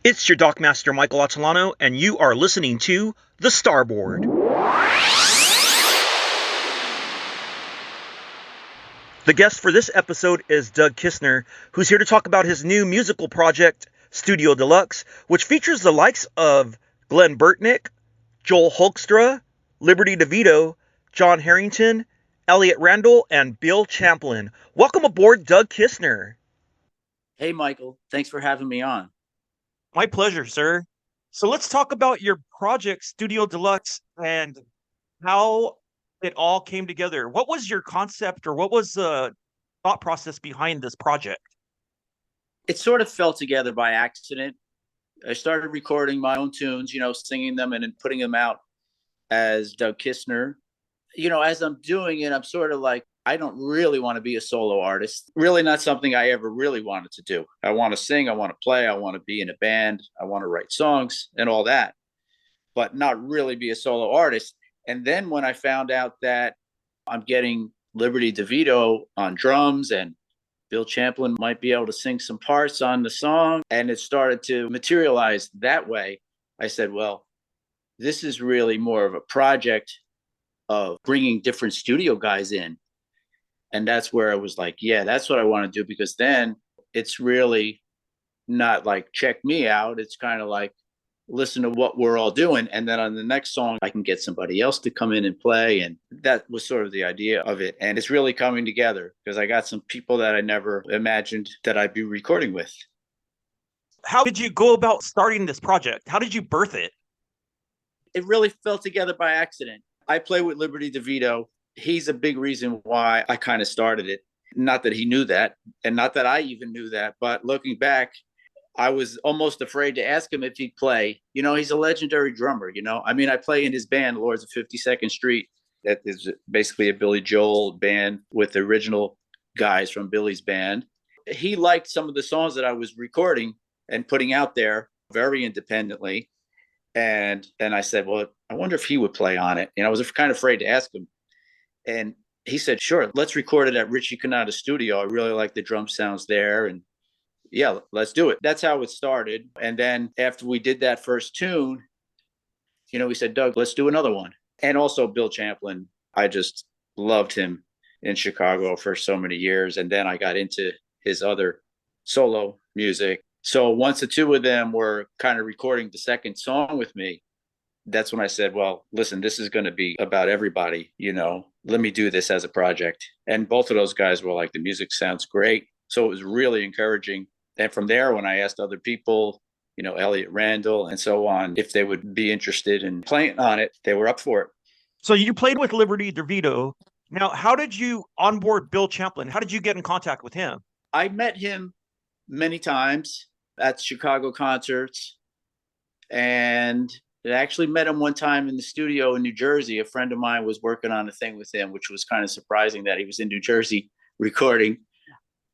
It's your Dockmaster Michael Atilano, and you are listening to the Starboard. The guest for this episode is Doug Kistner, who's here to talk about his new musical project, Studio Deluxe, which features the likes of Glenn Burtnick, Joel Hoekstra, Liberty DeVito, John Harrington, Elliot Randall, and Bill Champlin. Welcome aboard, Doug Kistner. Hey, Michael. Thanks for having me on. My pleasure, sir. So let's talk about your project, Studio Deluxe, and how it all came together. What was your concept, or what was the thought process behind this project? It sort of fell together by accident. I started recording my own tunes, singing them and then putting them out as Doug Kistner. As I'm doing it, I'm sort of like, I don't really want to be a solo artist. Really not something I ever really wanted to do. I want to sing, I want to play, I want to be in a band, I want to write songs and all that, but not really be a solo artist. And then when I found out that I'm getting Liberty DeVito on drums and Bill Champlin might be able to sing some parts on the song, and it started to materialize that way, I said, well, this is really more of a project of bringing different studio guys in. And that's where I was like, yeah, that's what I want to do, because then it's really not like check me out. It's kind of like listen to what we're all doing. And then on the next song, I can get somebody else to come in and play. And that was sort of the idea of it. And it's really coming together because I got some people that I never imagined that I'd be recording with. How did you go about starting this project? How did you birth it? It really fell together by accident. I play with Liberty DeVito. He's a big reason why I kind of started it. Not that he knew that, and not that I even knew that, but looking back, I was almost afraid to ask him if he'd play. He's a legendary drummer, I play in his band, Lords of 52nd Street. That is basically a Billy Joel band with the original guys from Billy's band. He liked some of the songs that I was recording and putting out there very independently. And I said, well, I wonder if he would play on it. I was kind of afraid to ask him. And he said, sure, let's record it at Richie Canada's studio. I really like the drum sounds there. And yeah, let's do it. That's how it started. And then after we did that first tune, we said, Doug, let's do another one. And also Bill Champlin, I just loved him in Chicago for so many years. And then I got into his other solo music. So once the two of them were kind of recording the second song with me, that's when I said, well, listen, this is going to be about everybody, let me do this as a project. And both of those guys were like, the music sounds great. So it was really encouraging. And from there, when I asked other people, Elliot Randall and so on, if they would be interested in playing on it, they were up for it. So you played with Liberty DeVito. Now, how did you onboard Bill Champlin? How did you get in contact with him? I met him many times at Chicago concerts, and I actually met him one time in the studio in New Jersey. A friend of mine was working on a thing with him, which was kind of surprising that he was in New Jersey recording.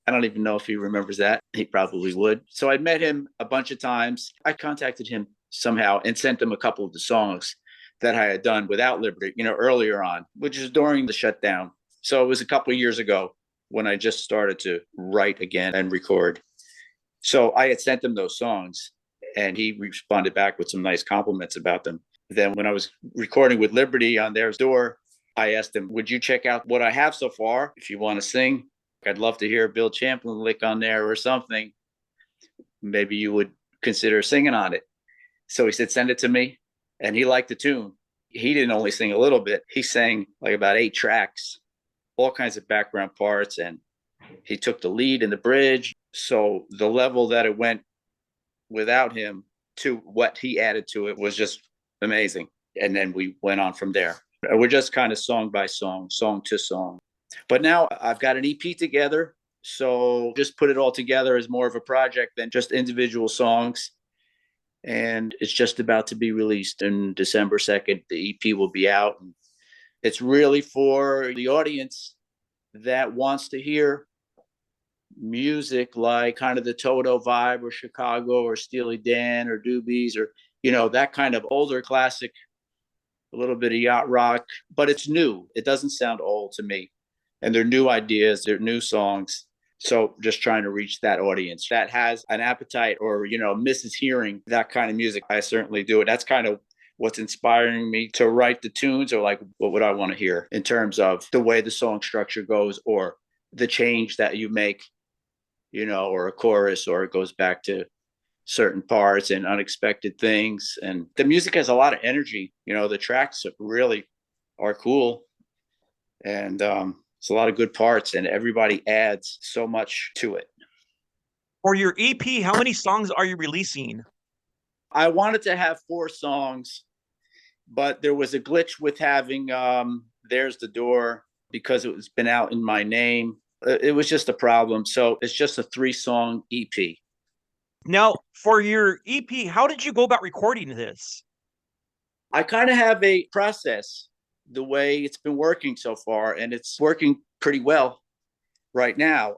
I don't even know if he remembers that. He probably would. So I met him a bunch of times. I contacted him somehow and sent him a couple of the songs that I had done without Liberty, earlier on, which is during the shutdown. So it was a couple of years ago when I just started to write again and record. So I had sent him those songs, and he responded back with some nice compliments about them. Then when I was recording with Liberty on their door, I asked him, would you check out what I have so far? If you want to sing, I'd love to hear a Bill Champlin lick on there or something. Maybe you would consider singing on it. So he said, send it to me. And he liked the tune. He didn't only sing a little bit. He sang like about 8 tracks, all kinds of background parts. And he took the lead in the bridge. So the level that it went without him to what he added to it was just amazing. And then we went on from there. We're just kind of song by song, song to song. But now I've got an EP together. So just put it all together as more of a project than just individual songs. And it's just about to be released in December 2nd. The EP will be out. It's really for the audience that wants to hear music like kind of the Toto vibe or Chicago or Steely Dan or Doobies or, that kind of older classic, a little bit of yacht rock, but it's new. It doesn't sound old to me. And they're new ideas, they're new songs. So just trying to reach that audience that has an appetite or, misses hearing that kind of music. I certainly do it. That's kind of what's inspiring me to write the tunes, or like, what would I want to hear in terms of the way the song structure goes, or the change that you make, or a chorus, or it goes back to certain parts and unexpected things. And the music has a lot of energy. The tracks really are cool. And it's a lot of good parts, and everybody adds so much to it. For your EP, how many songs are you releasing? I wanted to have 4 songs, but there was a glitch with having There's the Door, because it was been out in my name. It was just a problem. So it's just a 3-song EP. Now, for your EP, how did you go about recording this? I kind of have a process, the way it's been working so far, and it's working pretty well right now.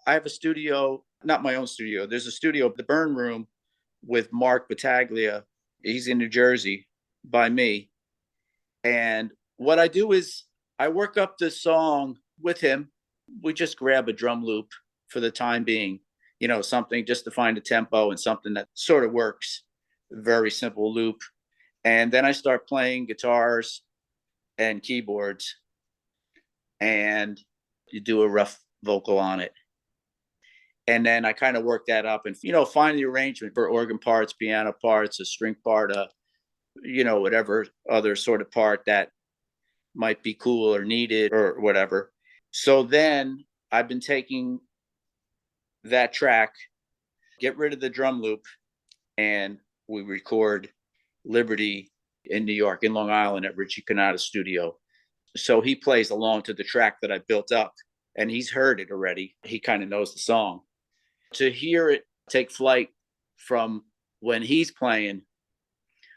I have a studio, not my own studio. There's a studio, the Burn Room, with Mark Battaglia. He's in New Jersey by me. And what I do is I work up the song with him. We just grab a drum loop for the time being, something just to find a tempo and something that sort of works. Very simple loop. And then I start playing guitars and keyboards, and you do a rough vocal on it. And then I kind of work that up and, find the arrangement for organ parts, piano parts, a string part, whatever other sort of part that might be cool or needed or whatever. So then I've been taking that track, get rid of the drum loop, and we record Liberty in New York, in Long Island, at Richie Cannata's studio. So he plays along to the track that I built up, and he's heard it already. He kind of knows the song. To hear it take flight from when he's playing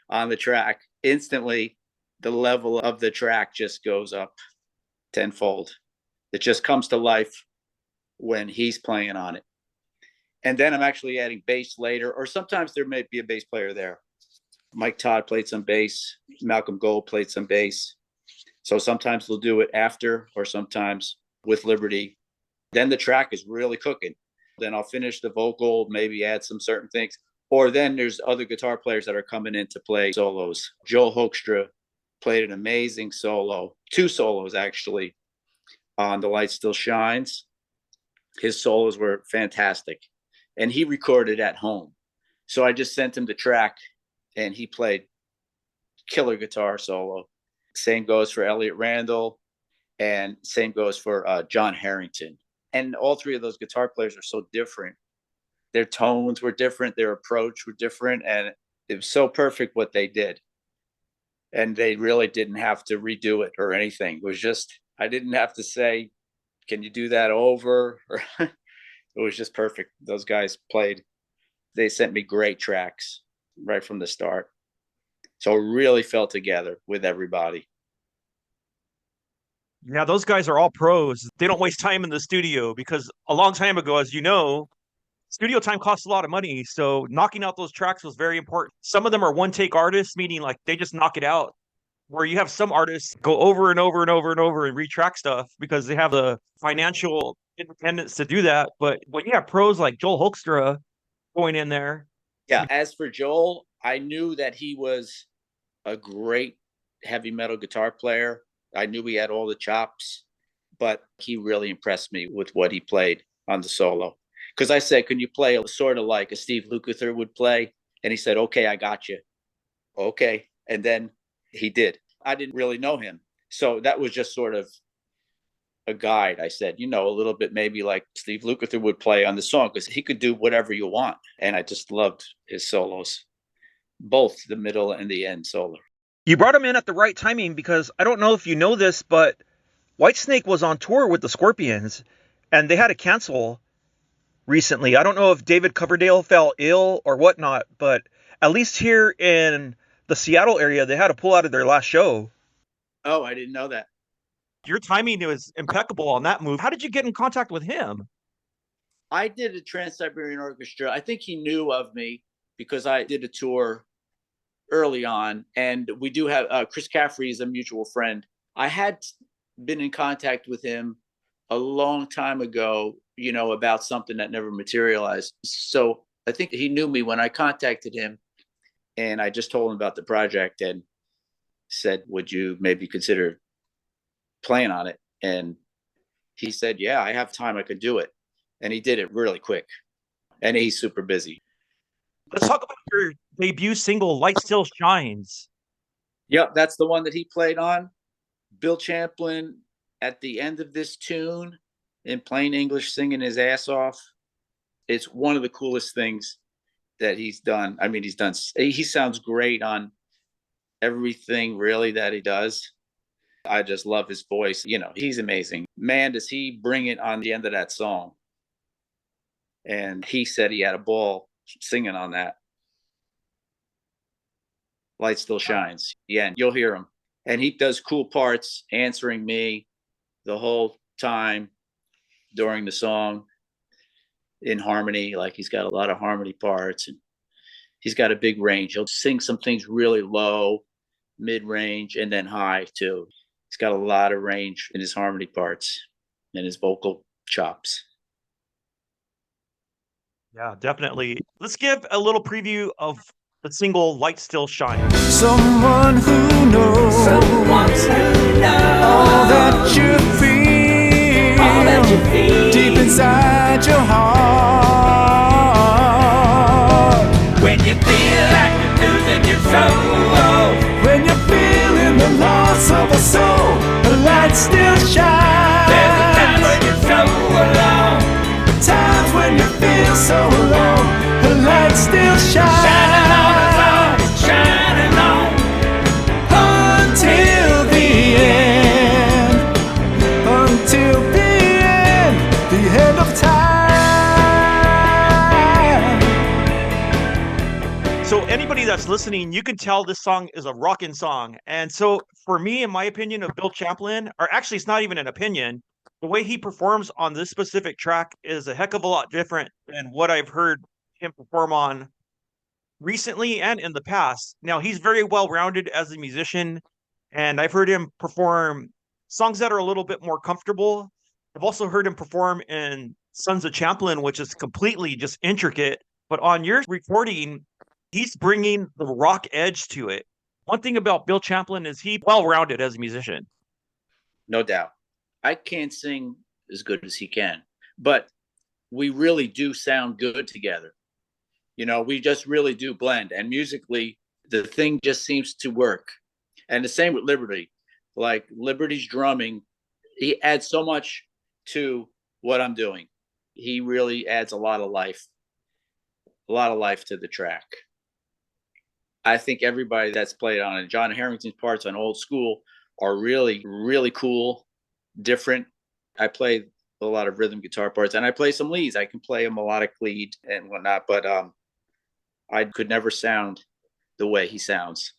on the track, instantly the level of the track just goes up tenfold. It just comes to life when he's playing on it. And then I'm actually adding bass later, or sometimes there may be a bass player there. Mike Todd played some bass. Malcolm Gold played some bass. So sometimes they'll do it after, or sometimes with Liberty. Then the track is really cooking. Then I'll finish the vocal, maybe add some certain things. Or then there's other guitar players that are coming in to play solos. Joel Hoekstra played an amazing solo, 2 solos actually, on The Light Still Shines. His solos were fantastic. And he recorded at home. So I just sent him the track, and he played killer guitar solo. Same goes for Elliot Randall, and same goes for John Harrington. And all 3 of those guitar players are so different. Their tones were different, their approach were different, and it was so perfect what they did. And they really didn't have to redo it or anything. It was just, I didn't have to say, can you do that over? It was just perfect. Those guys played. They sent me great tracks right from the start. So it really fell together with everybody. Yeah, those guys are all pros. They don't waste time in the studio, because a long time ago, as you know, studio time costs a lot of money. So knocking out those tracks was very important. Some of them are one take artists, meaning like they just knock it out. Where you have some artists go over and over and over and over and retrack stuff because they have the financial independence to do that. But when you have pros like Joel Hoekstra going in there. Yeah. As for Joel, I knew that he was a great heavy metal guitar player. I knew he had all the chops, but he really impressed me with what he played on the solo. Because I said, can you play sort of like a Steve Lukather would play? And he said, okay, I got you. Okay. And then he did. I didn't really know him. So that was just sort of a guide. I said, a little bit maybe like Steve Lukather would play on the song, because he could do whatever you want. And I just loved his solos, both the middle and the end solo. You brought him in at the right timing, because I don't know if you know this, but Whitesnake was on tour with the Scorpions, and they had to cancel recently. I don't know if David Coverdale fell ill or whatnot, but at least here in the Seattle area, they had to pull out of their last show. Oh, I didn't know that. Your timing was impeccable on that move. How did you get in contact with him? I did a Trans-Siberian Orchestra. I think he knew of me because I did a tour early on, and we do have Chris Caffrey is a mutual friend. I had been in contact with him a long time ago, about something that never materialized. So I think he knew me when I contacted him, and I just told him about the project and said, would you maybe consider playing on it? And he said, yeah, I have time. I could do it. And he did it really quick. And he's super busy. Let's talk about your debut single, Light Still Shines. Yep, that's the one that he played on. Bill Champlin at the end of this tune in plain English singing his ass off. It's one of the coolest things that he's done. I mean, he sounds great on everything really that he does. I just love his voice. He's amazing. Man, does he bring it on the end of that song. And he said he had a ball singing on that. Light Still Shines. Yeah, and you'll hear him. And he does cool parts answering me the whole time during the song in harmony. Like, he's got a lot of harmony parts, and he's got a big range. He'll sing some things really low, mid-range, and then high too. He's got a lot of range in his harmony parts and his vocal chops. Yeah, definitely. Let's give a little preview of the single Light Still Shines. Someone who knows, all that you feel, deep inside your heart. When you feel like you're losing your soul, When you're feeling the loss of a soul, the light still shines. there's a time when you're so alone, Times when you feel so alone, the light still shines. shining on us all, shining on. Until the end, until the end of time. So anybody that's listening, you can tell this song is a rockin' song. And so for me, in my opinion of Bill Champlin, or actually it's not even an opinion, the way he performs on this specific track is a heck of a lot different than what I've heard him perform on recently and in the past. Now, he's very well-rounded as a musician, and I've heard him perform songs that are a little bit more comfortable. I've also heard him perform in Sons of Champlin, which is completely just intricate. But on your recording, he's bringing the rock edge to it. One thing about Bill Champlin is he's well-rounded as a musician. No doubt. I can't sing as good as he can, but we really do sound good together. We just really do blend. And musically, the thing just seems to work. And the same with Liberty. Like, Liberty's drumming, he adds so much to what I'm doing. He really adds a lot of life to the track. I think everybody that's played on it, John Harrington's parts on Old School, are really, really cool, different. I play a lot of rhythm guitar parts, and I play some leads. I can play a melodic lead and whatnot, but I could never sound the way he sounds.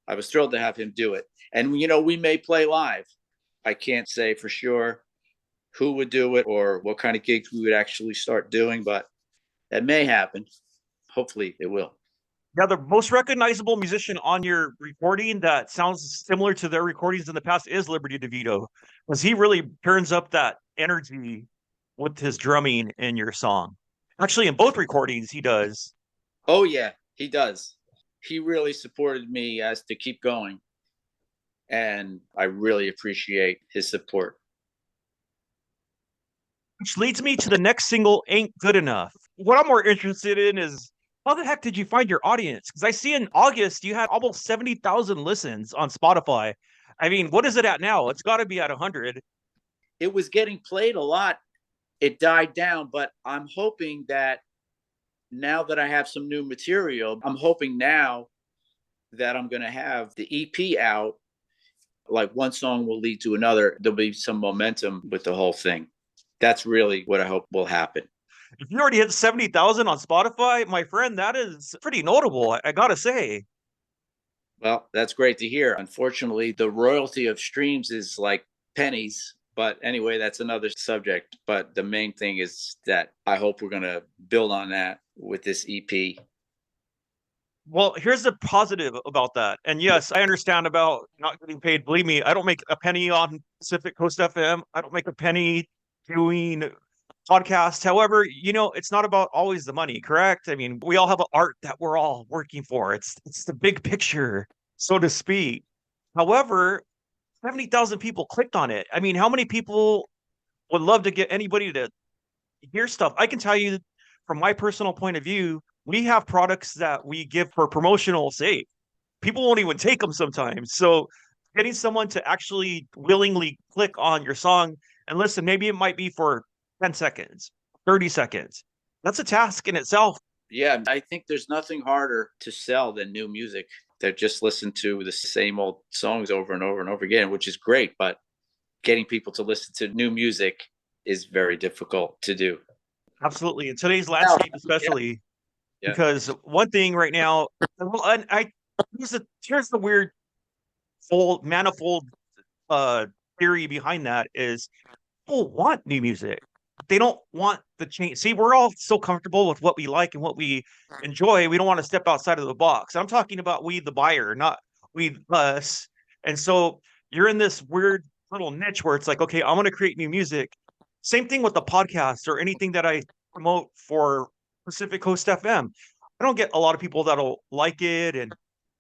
I was thrilled to have him do it. And, we may play live. I can't say for sure who would do it or what kind of gigs we would actually start doing, but that may happen. Hopefully it will. Yeah, the most recognizable musician on your recording that sounds similar to their recordings in the past is Liberty DeVito, because he really turns up that energy with his drumming in your song. Actually, in both recordings, he does. Oh, yeah, he does. He really supported me as to keep going. And I really appreciate his support. Which leads me to the next single, Ain't Good Enough. What I'm more interested in is, how the heck did you find your audience? Because I see in August you had almost 70,000 listens on Spotify. I mean, what is it at now? It's got to be at 100. It was getting played a lot. It died down, but I'm hoping that now that I have some new material, I'm hoping now that I'm going to have the EP out, like one song will lead to another. There'll be some momentum with the whole thing. That's really what I hope will happen. If you already hit 70,000 on Spotify, my friend, that is pretty notable, I gotta say. Well, that's great to hear. Unfortunately, the royalty of streams is like pennies. But anyway, that's another subject. But the main thing is that I hope we're going to build on that with this EP. Well, here's the positive about that. And yes, I understand about not getting paid. Believe me, I don't make a penny on Pacific Coast FM. I don't make a penny doing podcast. However, it's not about always the money, correct? I mean, we all have an art that we're all working for. It's the big picture, so to speak. However, 70,000 people clicked on it. I mean, how many people would love to get anybody to hear stuff? I can tell you from my personal point of view, we have products that we give for promotional sake. People won't even take them sometimes. So getting someone to actually willingly click on your song and listen, maybe it might be for 10 seconds, 30 seconds. That's a task in itself. Yeah, I think there's nothing harder to sell than new music. They just listen to the same old songs over and over and over again, which is great. But getting people to listen to new music is very difficult to do. Absolutely. In today's landscape, especially, because one thing right now, well, and here's the weird manifold theory behind that is people want new music. They don't want the change. See, we're all so comfortable with what we like and what we enjoy. We don't want to step outside of the box. I'm talking about we, the buyer, not we, us. And so you're in this weird little niche where it's like, okay, I want to create new music. Same thing with the podcast or anything that I promote for Pacific Coast FM. I don't get a lot of people that'll like it.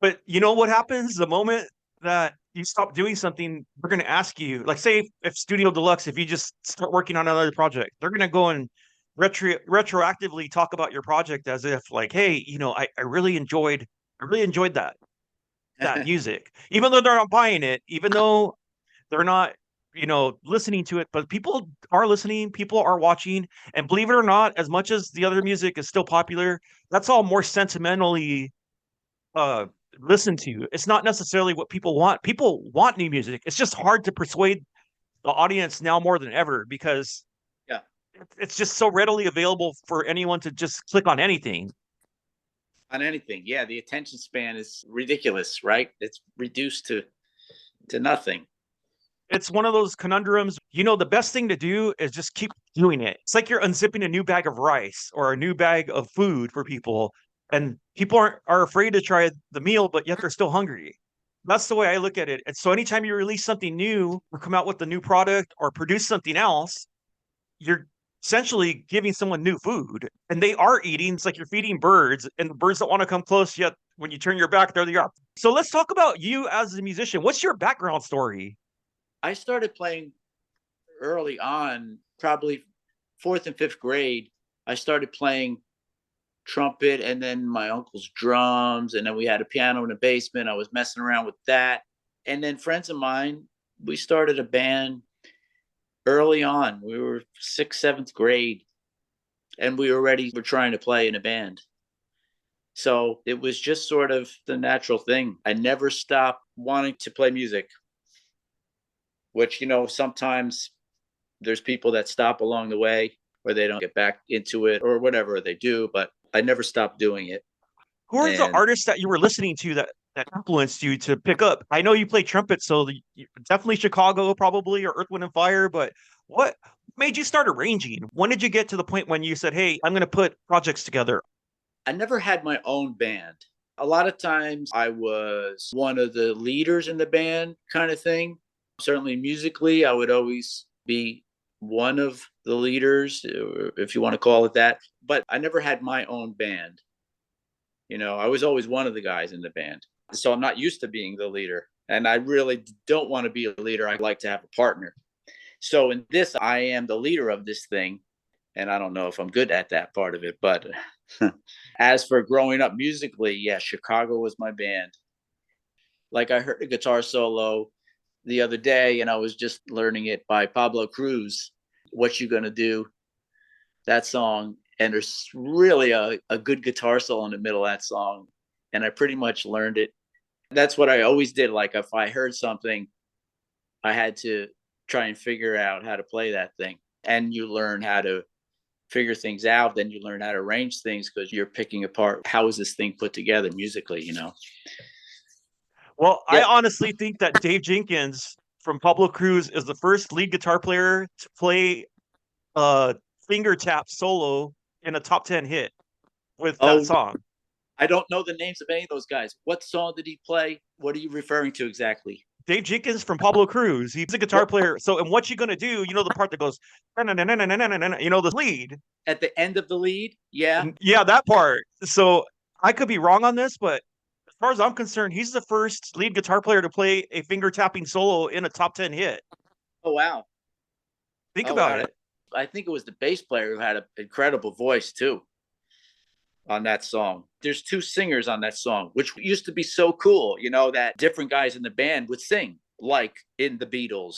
But you know what happens the moment that you stop doing something, they're going to ask you, like, say, if Studio Deluxe, if you just start working on another project, they're going to go and retroactively talk about your project as if, like, hey, I really enjoyed that music, even though they're not buying it, even though they're not, listening to it. But people are listening, people are watching, and believe it or not, as much as the other music is still popular, that's all more sentimentally listen to. It's not necessarily what people want. People want new music. It's just hard to persuade the audience now more than ever because it's just so readily available for anyone to just click on anything. On anything. Yeah, the attention span is ridiculous, right? It's reduced to nothing. It's one of those conundrums. The best thing to do is just keep doing it. It's like you're unzipping a new bag of rice or a new bag of food for people. And people are afraid to try the meal, but yet they're still hungry. That's the way I look at it. And so anytime you release something new or come out with a new product or produce something else, you're essentially giving someone new food. And they are eating. It's like you're feeding birds, and the birds don't want to come close, yet when you turn your back, there they are. So let's talk about you as a musician. What's your background story? I started playing early on, probably 4th and 5th grade. I started playing trumpet and then my uncle's drums, and then we had a piano in the basement. I was messing around with that, and then friends of mine, we started a band early on. We were 6th, 7th grade, and we were trying to play in a band. So it was just sort of the natural thing. I never stopped wanting to play music, which, sometimes there's people that stop along the way or they don't get back into it or whatever they do, but I never stopped doing it. Who are the artists that you were listening to that influenced you to pick up? I know you play trumpet, so definitely Chicago probably, or Earth, Wind, and Fire, but what made you start arranging? When did you get to the point when you said, hey, I'm going to put projects together? I never had my own band. A lot of times I was one of the leaders in the band kind of thing. Certainly musically, I would always be one of the leaders, if you want to call it that. But I never had my own band. I was always one of the guys in the band. So I'm not used to being the leader. And I really don't want to be a leader. I like to have a partner. So in this, I am the leader of this thing. And I don't know if I'm good at that part of it. But as for growing up musically, yeah, Chicago was my band. Like, I heard a guitar solo the other day, and I was just learning it by Pablo Cruz, What You Gonna Do, that song. And there's really a good guitar solo in the middle of that song. And I pretty much learned it. That's what I always did. Like, if I heard something, I had to try and figure out how to play that thing. And you learn how to figure things out. Then you learn how to arrange things because you're picking apart, how is this thing put together musically, Well, yeah. I honestly think that Dave Jenkins from Pablo Cruz is the first lead guitar player to play a finger tap solo in a top 10 hit with that song. I don't know the names of any of those guys. What song did he play? What are you referring to exactly? Dave Jenkins from Pablo Cruz. He's a guitar player. So, and what you gonna do? You know the part that goes, you know, the lead. At the end of the lead, yeah. Yeah, that part. So I could be wrong on this, but as far as I'm concerned, he's the first lead guitar player to play a finger tapping solo in a top 10 hit. Oh wow. Think about it. I think it was the bass player who had an incredible voice too on that song. There's two singers on that song, which used to be so cool, you know, that different guys in the band would sing, like in the Beatles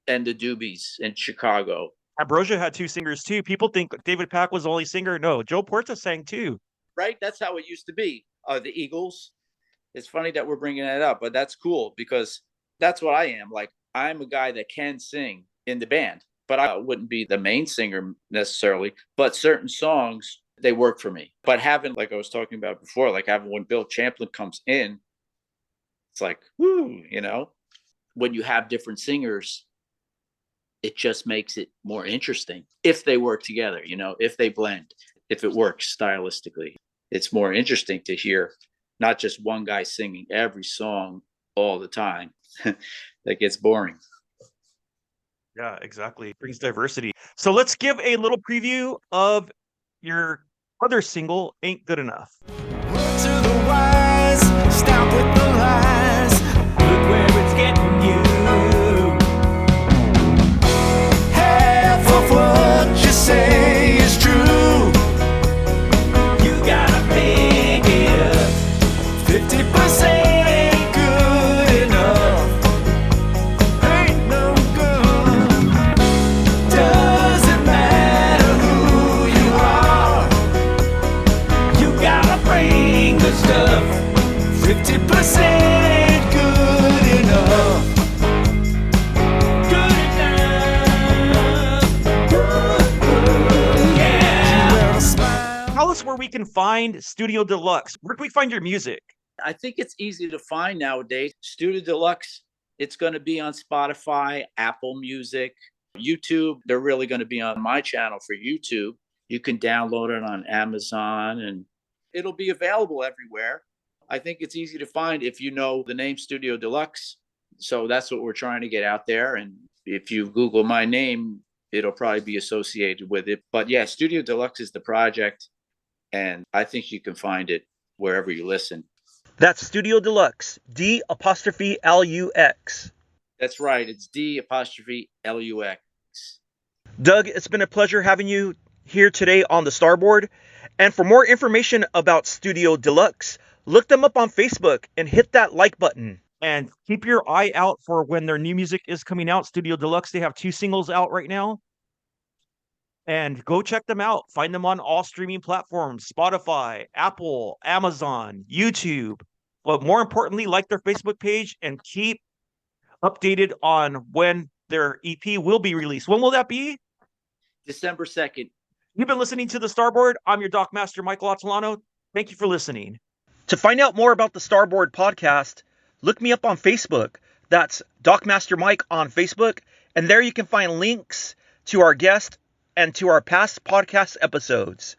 and the Doobies in Chicago. Ambrosia had two singers too. People think David Pack was the only singer. No, Joe Porta sang too. Right? That's how it used to be. The Eagles. It's funny that we're bringing that up, but that's cool because that's what I am. Like, I'm a guy that can sing in the band, but I wouldn't be the main singer necessarily. But certain songs, they work for me. But having, like I was talking about before, like having when Bill Champlin comes in, it's like, whoo, you know, when you have different singers, it just makes it more interesting if they work together, you know, if they blend, if it works stylistically. It's more interesting to hear not just one guy singing every song all the time. That gets boring. Yeah, exactly. It brings diversity. So let's give a little preview of your other single, Ain't Good Enough. Word to the wise, stop with the lies. Look where it's getting you. Half of what you say is true. You gotta pick it up. 50% ain't good enough. Ain't no good. Doesn't matter who you are. You gotta bring the stuff. 50% ain't good enough. Good enough. Good, yeah. Well, smile. Tell us where we can find Studio Deluxe. Where can we find your music? I think it's easy to find nowadays. Studio Deluxe, it's going to be on Spotify, Apple Music, YouTube. They're really going to be on my channel for YouTube. You can download it on Amazon and it'll be available everywhere. I think it's easy to find if you know the name Studio Deluxe. So that's what we're trying to get out there. And if you Google my name, it'll probably be associated with it. But yeah, Studio Deluxe is the project. And I think you can find it wherever you listen. That's Studio Deluxe, D''Lux. That's right. It's D''Lux. Doug, it's been a pleasure having you here today on the Starboard. And for more information about Studio Deluxe, look them up on Facebook and hit that like button. And keep your eye out for when their new music is coming out. Studio Deluxe, they have 2 singles out right now. And go check them out. Find them on all streaming platforms, Spotify, Apple, Amazon, YouTube. But more importantly, like their Facebook page and keep updated on when their EP will be released. When will that be? December 2nd. You've been listening to The Starboard. I'm your Dockmaster Michael Atilano. Thank you for listening. To find out more about the Starboard podcast, look me up on Facebook. That's Dockmaster Mike on Facebook. And there you can find links to our guest and to our past podcast episodes.